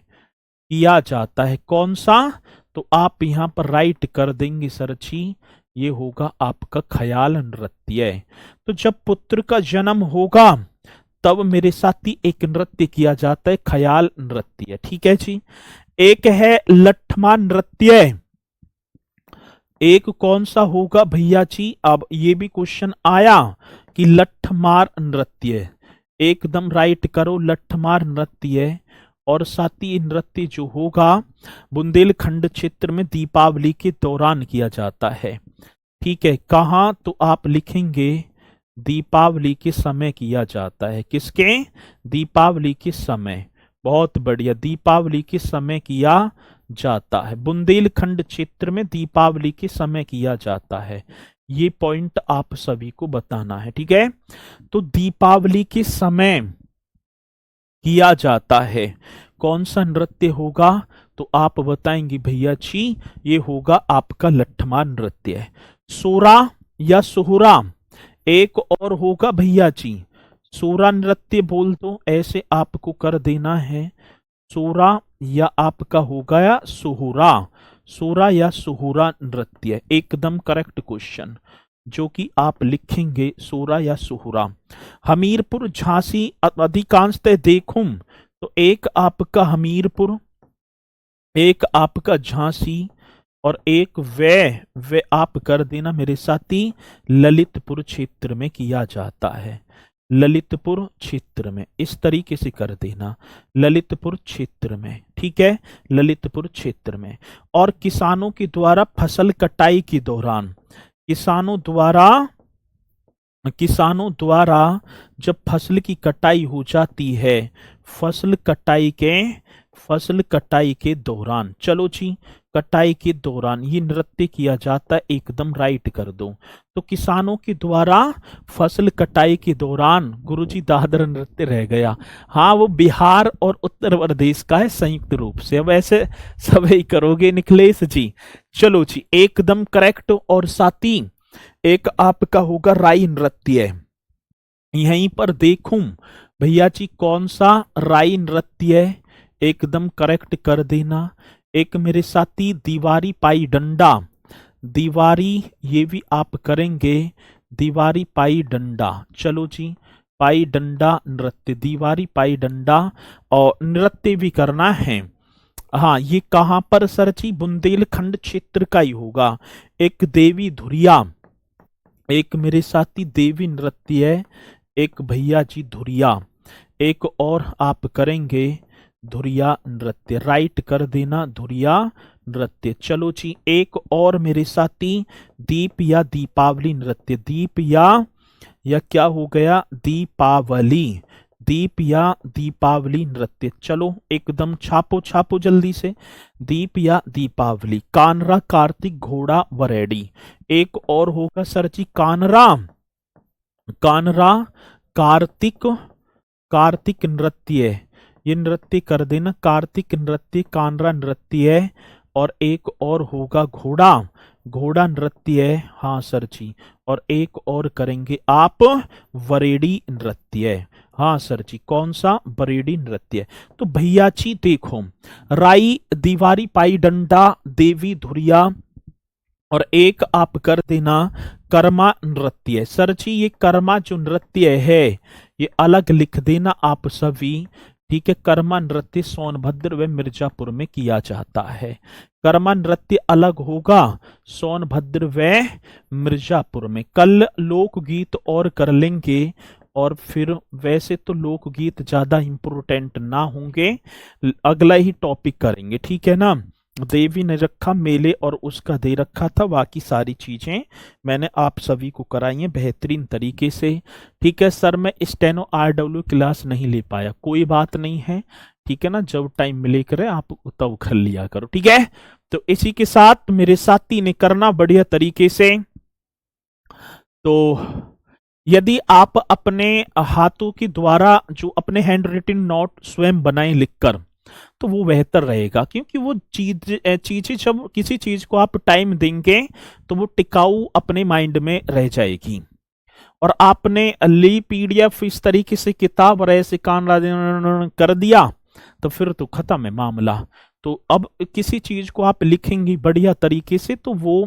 किया जाता है। कौन सा? तो आप यहां पर राइट कर देंगे सर जी, ये होगा आपका ख्याल नृत्य। तो जब पुत्र का जन्म होगा तब मेरे साथी एक नृत्य किया जाता है, ख्याल नृत्य, ठीक है जी। एक है लठमार नृत्य, एक कौन सा होगा भैया जी? अब ये भी क्वेश्चन आया कि लठमार नृत्य, एकदम राइट करो, लठमार नृत्य। और साथी नृत्य जो होगा बुंदेलखंड क्षेत्र में दीपावली के दौरान किया जाता है, ठीक है। कहां? तो आप लिखेंगे दीपावली के समय किया जाता है। किसके? दीपावली के समय। बहुत बढ़िया, दीपावली के समय किया जाता है, बुंदेलखंड क्षेत्र में दीपावली के समय किया जाता है। ये पॉइंट आप सभी को बताना है, ठीक है। तो दीपावली के समय किया जाता है। कौन सा नृत्य होगा? तो आप बताएंगे भैया जी, ये होगा आपका लठमार नृत्य। सोरा या सोहरा, एक और होगा भैया जी, सोरा नृत्य बोल दो, ऐसे आपको कर देना है। सोरा या आपका हो गया सोहरा, सोरा या सोहरा नृत्य, एकदम करेक्ट क्वेश्चन, जो कि आप लिखेंगे सोरा या सोहरा। हमीरपुर झांसी अधिकांशतः देखूं तो एक आपका हमीरपुर, एक आपका झांसी, और एक वे आप कर देना मेरे साथी ललितपुर क्षेत्र में किया जाता है, ललितपुर क्षेत्र में, इस तरीके से कर देना, ललितपुर क्षेत्र में, ठीक है, ललितपुर क्षेत्र में। और किसानों के द्वारा फसल कटाई के दौरान, किसानों द्वारा किसानों द्वारा जब फसल की कटाई हो जाती है, फसल कटाई के फसल कटाई के दौरान, चलो जी, कटाई के दौरान ये नृत्य किया जाता है, एकदम राइट कर दो। तो किसानों के द्वारा फसल कटाई के दौरान, गुरुजी दादर नृत्य रह गया। हाँ, वो बिहार और उत्तर प्रदेश का है संयुक्त रूप से। अब ऐसे सभी करोगे निखिलेश जी। चलो जी, एकदम करेक्ट। और साथी एक आपका होगा राई नृत्य। यहीं पर देखूं भैया जी कौन सा राई नृत्य है, एकदम करेक्ट कर देना। एक मेरे साथी दीवारी पाई डंडा, दीवारी ये भी आप करेंगे, दीवारी पाई डंडा। चलो जी, पाई डंडा नृत्य, दीवारी पाई डंडा, और नृत्य भी करना है। हाँ, ये कहां पर सर जी? बुंदेलखंड क्षेत्र का ही होगा। एक देवी धुरिया, एक मेरे साथी देवी नृत्य है, एक भैया जी धुरिया, एक और आप करेंगे धुरिया नृत्य, राइट कर देना धुरिया नृत्य। चलो जी, एक और मेरे साथी दीप या दीपावली नृत्य, दीप या क्या हो गया? दीपावली, दीप या दीपावली नृत्य। चलो एकदम छापो छापो जल्दी से, दीप या दीपावली। कानरा कार्तिक घोड़ा वरेडी, एक और होगा सर जी कानरा, कानरा कार्तिक, कार्तिक नृत्य, ये नृत्य कर देना, कार्तिक नृत्य, कानरा नृत्य है। और एक और होगा घोड़ा, घोड़ा नृत्य है। हाँ सर जी, और एक और करेंगे आप वरेडी नृत्य। हाँ सर जी, कौन सा? बरेडी नृत्य। तो भैया जी देखो, राई, दीवारी पाई डंडा, देवी धुरिया, और एक आप कर देना कर्मा नृत्य। सर जी ये कर्मा जो नृत्य है ये अलग लिख देना आप सभी, ठीक है। कर्मा नृत्य सोनभद्र व मिर्जापुर में किया जाता है, कर्मा नृत्य अलग होगा सोनभद्र व मिर्जापुर में। कल लोकगीत और कर लेंगे, और फिर वैसे तो लोकगीत ज्यादा इंपोर्टेंट ना होंगे, अगला ही टॉपिक करेंगे, ठीक है ना। देवी ने रखा मेले और उसका दे रखा था, बाकी सारी चीजें मैंने आप सभी को कराई हैं बेहतरीन तरीके से, ठीक है। सर मैं स्टेनो RW क्लास नहीं ले पाया, कोई बात नहीं है, ठीक है ना। जब टाइम मिले करे आप तब कर लिया करो, ठीक है। तो इसी के साथ मेरे साथी ने करना बढ़िया तरीके से। तो यदि आप अपने हाथों के द्वारा जो अपने हैंड रिटन नोट स्वयं बनाए लिखकर, तो वो बेहतर रहेगा, क्योंकि वो चीजें जब किसी चीज को आप टाइम देंगे तो वो टिकाऊ अपने माइंड में रह जाएगी। और आपने ली PDF इस तरीके से किताब और ऐसे कान कर दिया तो फिर तो खत्म है मामला। तो अब किसी चीज को आप लिखेंगे बढ़िया तरीके से तो वो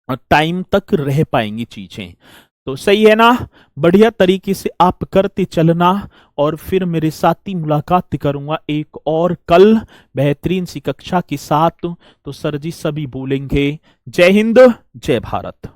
टाइम तक रह पाएंगी चीजें। तो सही है ना, बढ़िया तरीके से आप करते चलना। और फिर मेरे साथी मुलाकात करूंगा एक और कल बेहतरीन सी कक्षा के साथ। तो सर जी सभी बोलेंगे जय हिंद जय भारत।